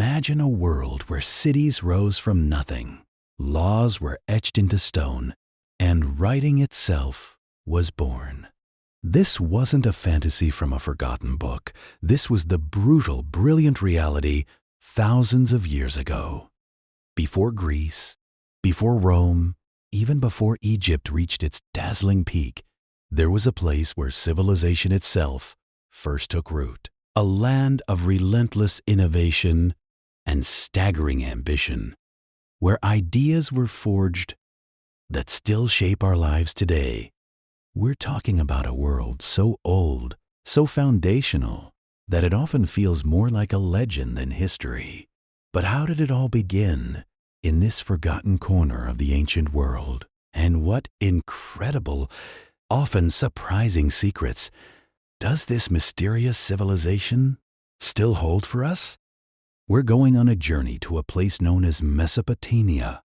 Imagine a world where cities rose from nothing, laws were etched into stone, and writing itself was born. This wasn't a fantasy from a forgotten book. This was the brutal, brilliant reality thousands of years ago. Before Greece, before Rome, even before Egypt reached its dazzling peak, there was a place where civilization itself first took root. A land of relentless innovation and staggering ambition, where ideas were forged that still shape our lives today. We're talking about a world so old, so foundational, that it often feels more like a legend than history. But how did it all begin in this forgotten corner of the ancient world? And what incredible, often surprising secrets does this mysterious civilization still hold for us? We're going on a journey to a place known as Mesopotamia,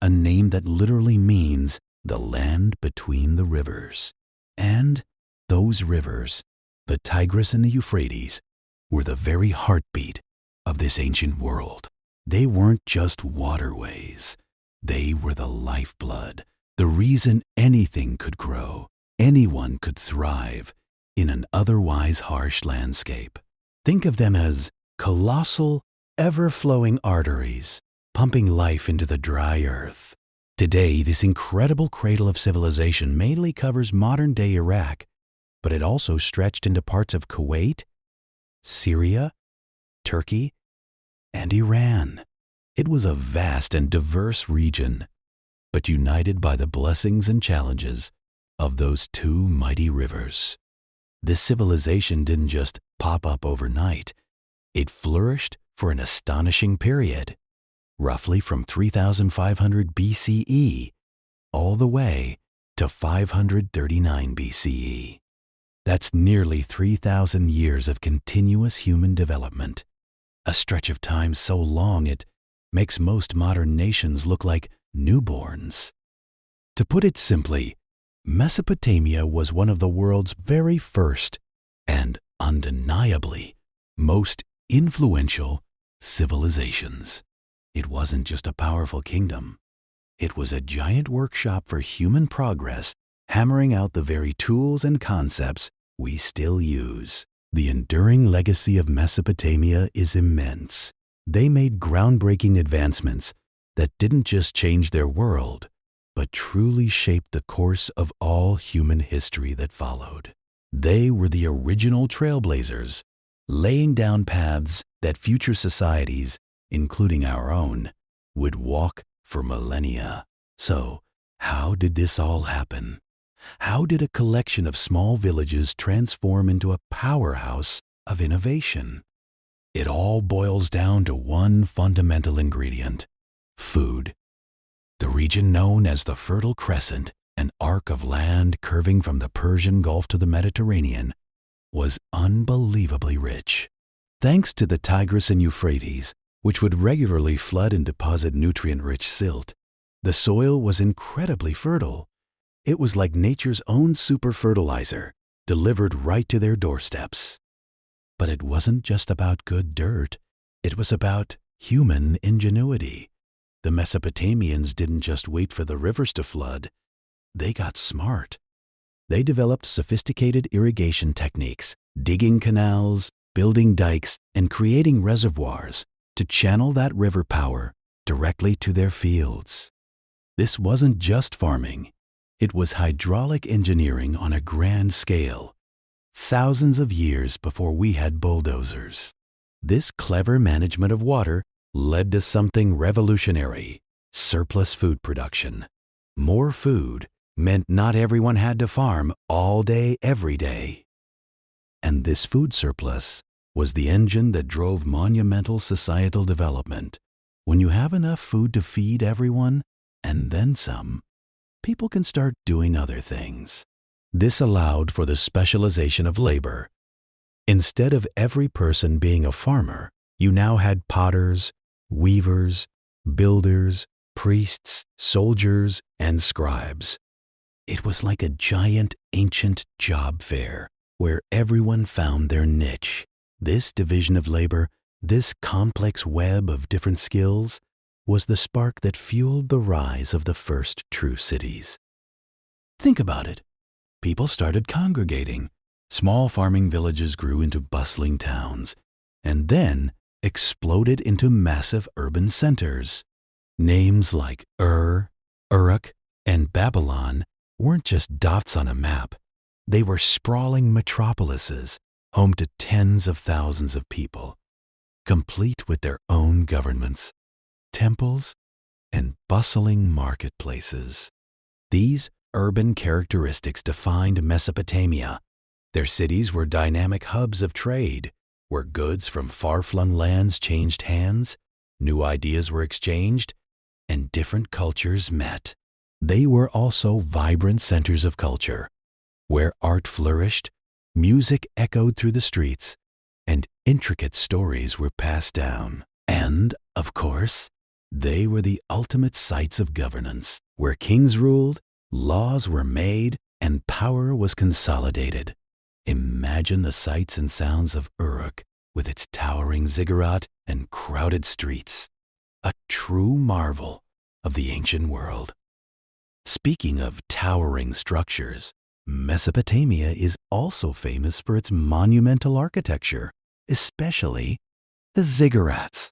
a name that literally means the land between the rivers. And those rivers, the Tigris and the Euphrates, were the very heartbeat of this ancient world. They weren't just waterways. They were the lifeblood, the reason anything could grow, anyone could thrive in an otherwise harsh landscape. Think of them as colossal, ever-flowing arteries, pumping life into the dry earth. Today, this incredible cradle of civilization mainly covers modern-day Iraq, but it also stretched into parts of Kuwait, Syria, Turkey, and Iran. It was a vast and diverse region, but united by the blessings and challenges of those two mighty rivers. This civilization didn't just pop up overnight. It flourished for an astonishing period, roughly from 3,500 BCE all the way to 539 BCE. That's nearly 3,000 years of continuous human development, a stretch of time so long it makes most modern nations look like newborns. To put it simply, Mesopotamia was one of the world's very first and undeniably most influential civilizations. It wasn't just a powerful kingdom. It was a giant workshop for human progress, hammering out the very tools and concepts we still use. The enduring legacy of Mesopotamia is immense. They made groundbreaking advancements that didn't just change their world, but truly shaped the course of all human history that followed. They were the original trailblazers, laying down paths that future societies, including our own, would walk for millennia. So, how did this all happen? How did a collection of small villages transform into a powerhouse of innovation? It all boils down to one fundamental ingredient: food. The region known as the Fertile Crescent, an arc of land curving from the Persian Gulf to the Mediterranean, was unbelievably rich. Thanks to the Tigris and Euphrates, which would regularly flood and deposit nutrient-rich silt, the soil was incredibly fertile. It was like nature's own super fertilizer, delivered right to their doorsteps. But it wasn't just about good dirt. It was about human ingenuity. The Mesopotamians didn't just wait for the rivers to flood. They got smart. They developed sophisticated irrigation techniques, digging canals, building dikes, and creating reservoirs to channel that river power directly to their fields. This wasn't just farming. It was hydraulic engineering on a grand scale, thousands of years before we had bulldozers. This clever management of water led to something revolutionary: surplus food production. More food meant not everyone had to farm all day, every day. And this food surplus was the engine that drove monumental societal development. When you have enough food to feed everyone, and then some, people can start doing other things. This allowed for the specialization of labor. Instead of every person being a farmer, you now had potters, weavers, builders, priests, soldiers, and scribes. It was like a giant ancient job fair where everyone found their niche. This division of labor This complex web of different skills was the spark that fueled the rise of the first true cities. Think about it. People started congregating. Small farming villages grew into bustling towns, and then exploded into massive urban centers. Names like Uruk, and Babylon weren't just dots on a map. They were sprawling metropolises, home to tens of thousands of people, complete with their own governments, temples, and bustling marketplaces. These urban characteristics defined Mesopotamia. Their cities were dynamic hubs of trade, where goods from far-flung lands changed hands, new ideas were exchanged, and different cultures met. They were also vibrant centers of culture, where art flourished, music echoed through the streets, and intricate stories were passed down. And, of course, they were the ultimate sites of governance, where kings ruled, laws were made, and power was consolidated. Imagine the sights and sounds of Uruk, with its towering ziggurat and crowded streets, a true marvel of the ancient world. Speaking of towering structures, Mesopotamia is also famous for its monumental architecture, especially the ziggurats.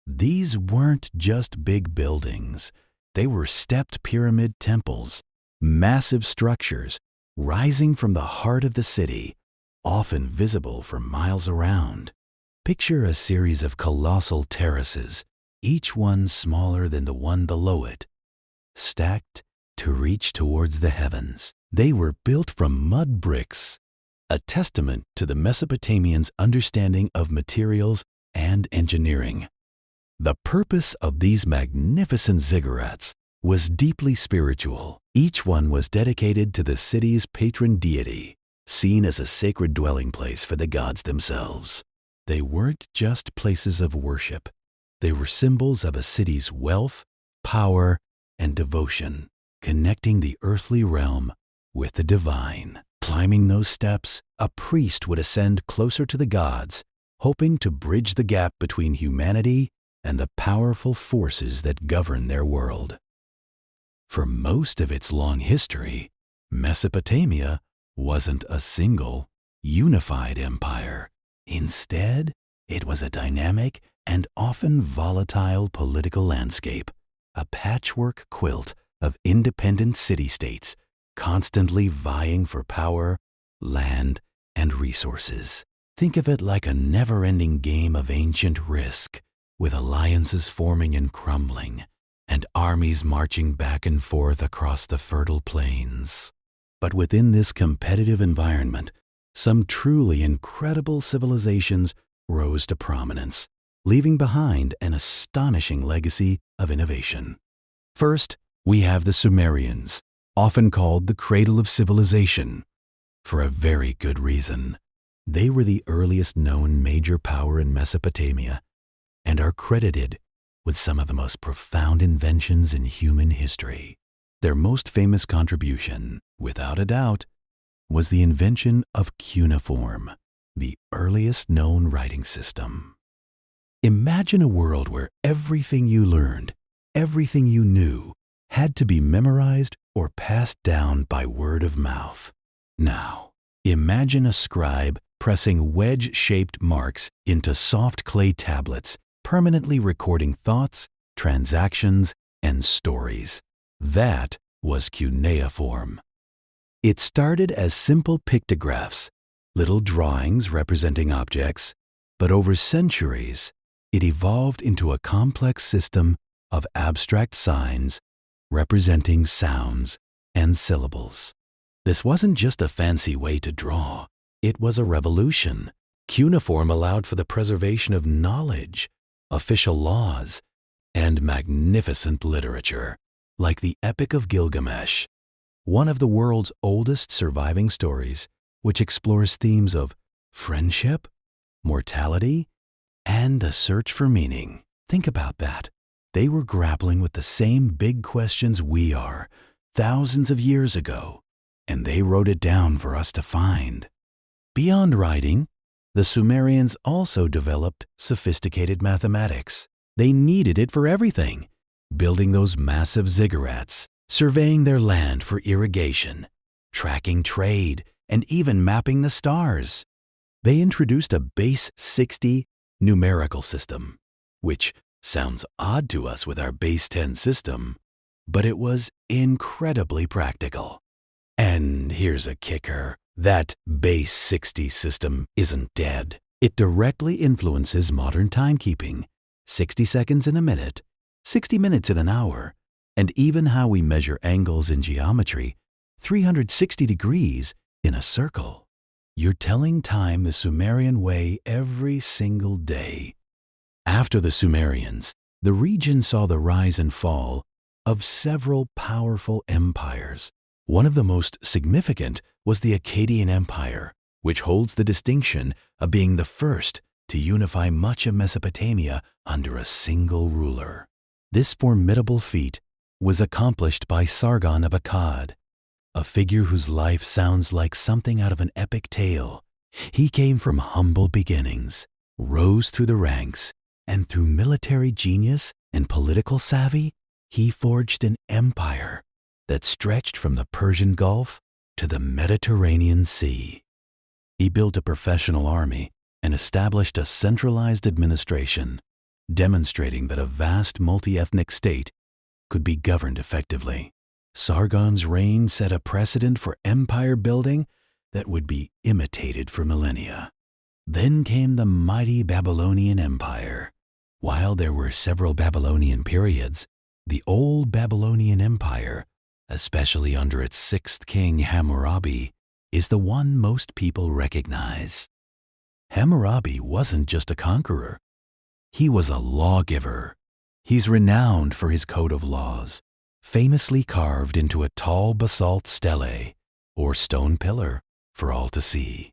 These weren't just big buildings. They were stepped pyramid temples, massive structures rising from the heart of the city, often visible for miles around. Picture a series of colossal terraces, each one smaller than the one below it, stacked to reach towards the heavens. They were built from mud bricks, a testament to the Mesopotamians' understanding of materials and engineering. The purpose of these magnificent ziggurats was deeply spiritual. Each one was dedicated to the city's patron deity, seen as a sacred dwelling place for the gods themselves. They weren't just places of worship. They were symbols of a city's wealth, power, and devotion, connecting the earthly realm with the divine. Climbing those steps, a priest would ascend closer to the gods, hoping to bridge the gap between humanity and the powerful forces that govern their world. For most of its long history, Mesopotamia wasn't a single, unified empire. Instead, it was a dynamic and often volatile political landscape, a patchwork quilt of independent city-states constantly vying for power, land, and resources. Think of it like a never-ending game of ancient risk, with alliances forming and crumbling, and armies marching back and forth across the fertile plains. But within this competitive environment, some truly incredible civilizations rose to prominence, leaving behind an astonishing legacy of innovation. First, we have the Sumerians, often called the cradle of civilization, for a very good reason. They were the earliest known major power in Mesopotamia and are credited with some of the most profound inventions in human history. Their most famous contribution, without a doubt, was the invention of cuneiform, the earliest known writing system. Imagine a world where everything you learned, everything you knew, had to be memorized or passed down by word of mouth. Now, imagine a scribe pressing wedge-shaped marks into soft clay tablets, permanently recording thoughts, transactions, and stories. That was cuneiform. It started as simple pictographs, little drawings representing objects, but over centuries, it evolved into a complex system of abstract signs representing sounds and syllables. This wasn't just a fancy way to draw. It was a revolution. Cuneiform allowed for the preservation of knowledge, official laws, and magnificent literature, like the Epic of Gilgamesh, one of the world's oldest surviving stories, which explores themes of friendship, mortality, and the search for meaning. Think about that. They were grappling with the same big questions we are, thousands of years ago, and they wrote it down for us to find. Beyond writing, The Sumerians also developed sophisticated mathematics. They needed it for everything, building those massive ziggurats, surveying their land for irrigation, tracking trade, and even mapping the stars. They introduced a base 60 numerical system, which sounds odd to us with our base 10 system, but it was incredibly practical. And here's a kicker. That base 60 system isn't dead. It directly influences modern timekeeping, 60 seconds in a minute, 60 minutes in an hour, and even how we measure angles in geometry, 360 degrees in a circle. You're telling time the Sumerian way every single day. After the Sumerians, the region saw the rise and fall of several powerful empires. One of the most significant was the Akkadian Empire, which holds the distinction of being the first to unify much of Mesopotamia under a single ruler. This formidable feat was accomplished by Sargon of Akkad, a figure whose life sounds like something out of an epic tale. He came from humble beginnings, rose through the ranks, and through military genius and political savvy, he forged an empire that stretched from the Persian Gulf to the Mediterranean Sea. He built a professional army and established a centralized administration, demonstrating that a vast multi-ethnic state could be governed effectively. Sargon's reign set a precedent for empire building that would be imitated for millennia. Then came the mighty Babylonian Empire. While there were several Babylonian periods, the Old Babylonian Empire, especially under its sixth king Hammurabi, is the one most people recognize. Hammurabi wasn't just a conqueror. He was a lawgiver. He's renowned for his code of laws, famously carved into a tall basalt stele, or stone pillar, for all to see.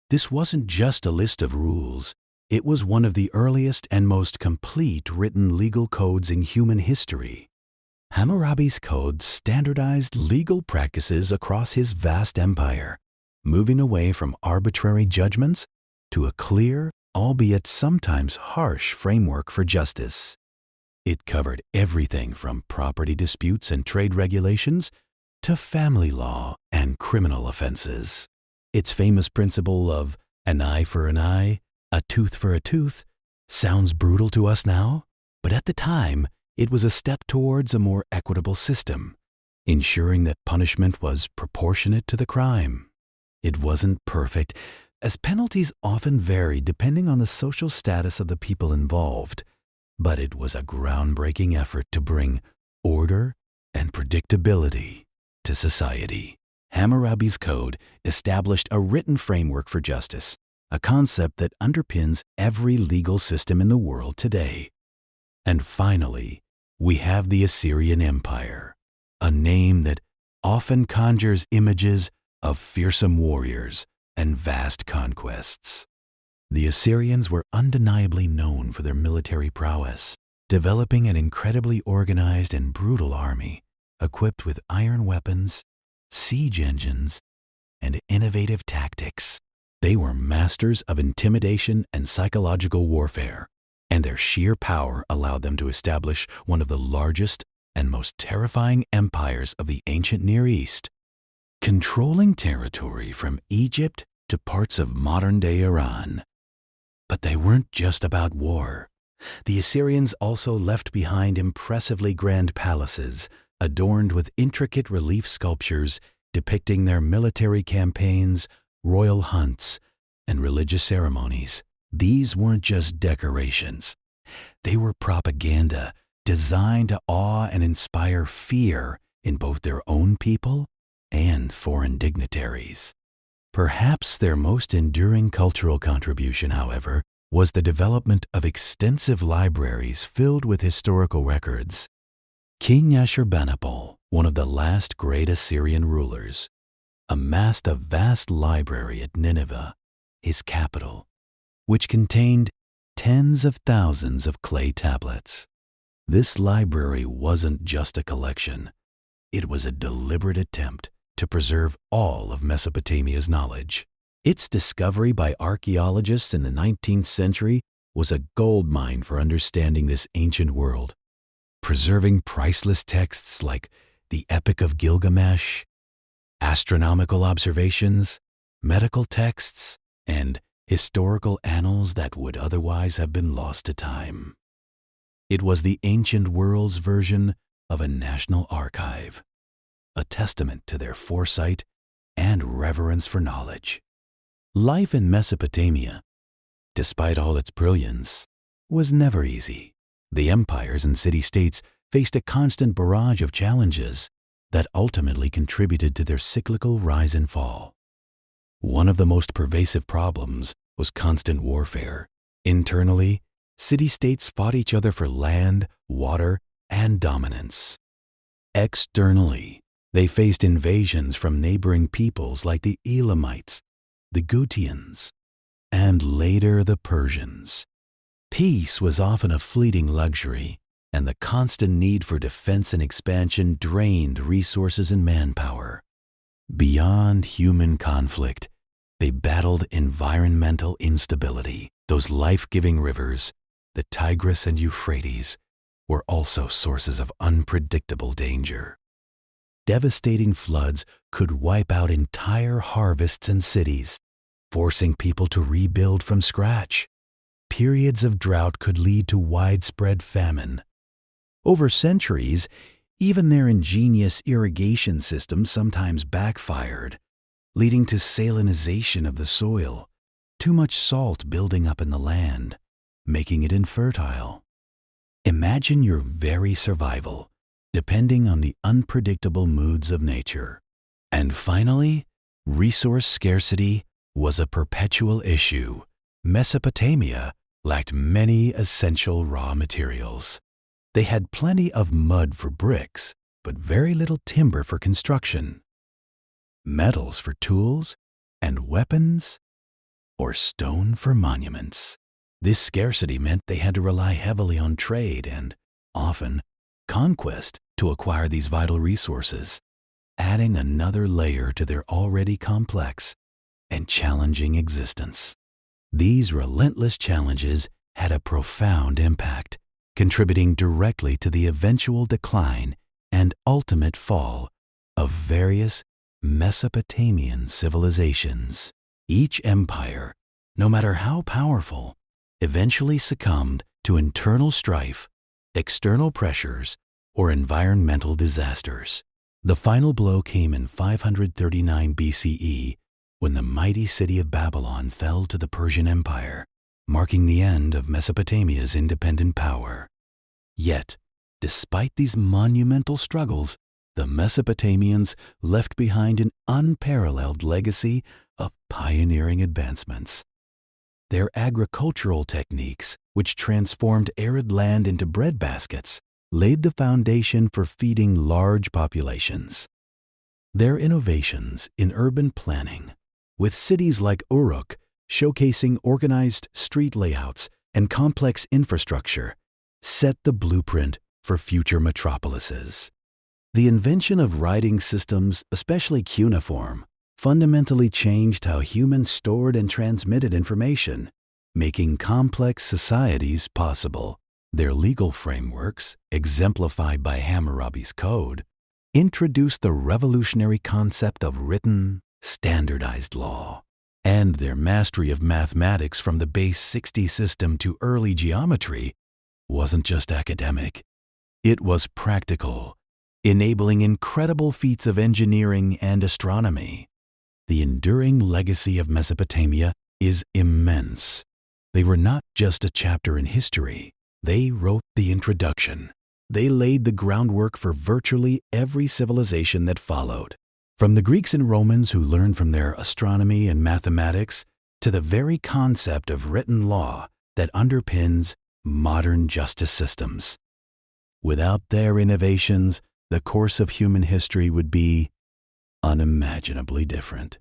This wasn't just a list of rules. It was one of the earliest and most complete written legal codes in human history. Hammurabi's code standardized legal practices across his vast empire, moving away from arbitrary judgments to a clear, albeit sometimes harsh, framework for justice. It covered everything from property disputes and trade regulations to family law and criminal offenses. Its famous principle of an eye for an eye, a tooth for a tooth sounds brutal to us now, but at the time, it was a step towards a more equitable system, ensuring that punishment was proportionate to the crime. It wasn't perfect, as penalties often varied depending on the social status of the people involved, but it was a groundbreaking effort to bring order and predictability to society. Hammurabi's code established a written framework for justice, a concept that underpins every legal system in the world today. And finally, we have the Assyrian Empire, a name that often conjures images of fearsome warriors and vast conquests. The Assyrians were undeniably known for their military prowess, developing an incredibly organized and brutal army, equipped with iron weapons, siege engines, and innovative tactics. They were masters of intimidation and psychological warfare, and their sheer power allowed them to establish one of the largest and most terrifying empires of the ancient Near East, controlling territory from Egypt to parts of modern-day Iran. But they weren't just about war. The Assyrians also left behind impressively grand palaces, adorned with intricate relief sculptures depicting their military campaigns, royal hunts, and religious ceremonies. These weren't just decorations. They were propaganda designed to awe and inspire fear in both their own people and foreign dignitaries. Perhaps their most enduring cultural contribution, however, was the development of extensive libraries filled with historical records. King Ashurbanipal, one of the last great Assyrian rulers, amassed a vast library at Nineveh, his capital, which contained tens of thousands of clay tablets. This library wasn't just a collection. It was a deliberate attempt to preserve all of Mesopotamia's knowledge. Its discovery by archaeologists in the 19th century was a goldmine for understanding this ancient world, preserving priceless texts like the Epic of Gilgamesh, astronomical observations, medical texts, and historical annals that would otherwise have been lost to time. It was the ancient world's version of a national archive, a testament to their foresight and reverence for knowledge. Life in Mesopotamia, despite all its brilliance, was never easy. The empires and city-states faced a constant barrage of challenges that ultimately contributed to their cyclical rise and fall. One of the most pervasive problems was constant warfare. Internally, city-states fought each other for land, water, and dominance. Externally, they faced invasions from neighboring peoples like the Elamites, the Gutians, and later the Persians. Peace was often a fleeting luxury, and the constant need for defense and expansion drained resources and manpower. Beyond human conflict, they battled environmental instability. Those life-giving rivers, the Tigris and Euphrates, were also sources of unpredictable danger. Devastating floods could wipe out entire harvests and cities, forcing people to rebuild from scratch. Periods of drought could lead to widespread famine. Over centuries, even their ingenious irrigation systems sometimes backfired, leading to salinization of the soil, too much salt building up in the land, making it infertile. Imagine your very survival depending on the unpredictable moods of nature. And finally, resource scarcity was a perpetual issue. Mesopotamia lacked many essential raw materials. They had plenty of mud for bricks, but very little timber for construction, metals for tools and weapons, or stone for monuments. This scarcity meant they had to rely heavily on trade and, often, conquest to acquire these vital resources, adding another layer to their already complex and challenging existence. These relentless challenges had a profound impact, contributing directly to the eventual decline and ultimate fall of various Mesopotamian civilizations. Each empire, no matter how powerful, eventually succumbed to internal strife, external pressures, or environmental disasters. The final blow came in 539 BCE when the mighty city of Babylon fell to the Persian Empire, marking the end of Mesopotamia's independent power. Yet, despite these monumental struggles, the Mesopotamians left behind an unparalleled legacy of pioneering advancements. Their agricultural techniques, which transformed arid land into breadbaskets, laid the foundation for feeding large populations. Their innovations in urban planning, with cities like Uruk showcasing organized street layouts and complex infrastructure, set the blueprint for future metropolises. The invention of writing systems, especially cuneiform, fundamentally changed how humans stored and transmitted information, making complex societies possible. Their legal frameworks, exemplified by Hammurabi's Code, introduced the revolutionary concept of written, standardized law. And their mastery of mathematics from the base 60 system to early geometry wasn't just academic. It was practical, enabling incredible feats of engineering and astronomy. The enduring legacy of Mesopotamia is immense. They were not just a chapter in history. They wrote the introduction. They laid the groundwork for virtually every civilization that followed. From the Greeks and Romans who learned from their astronomy and mathematics to the very concept of written law that underpins modern justice systems. Without their innovations, the course of human history would be unimaginably different.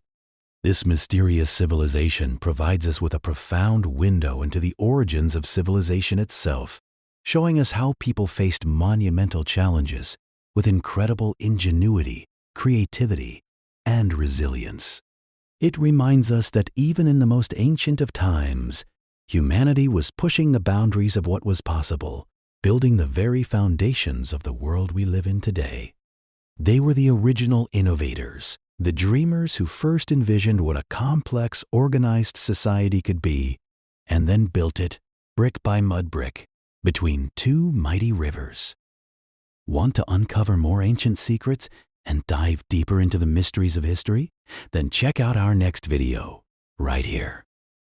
This mysterious civilization provides us with a profound window into the origins of civilization itself, showing us how people faced monumental challenges with incredible ingenuity, creativity, and resilience. It reminds us that even in the most ancient of times, humanity was pushing the boundaries of what was possible, building the very foundations of the world we live in today. They were the original innovators, the dreamers who first envisioned what a complex, organized society could be, and then built it, brick by mud brick, between two mighty rivers. Want to uncover more ancient secrets and dive deeper into the mysteries of history? Then check out our next video, right here.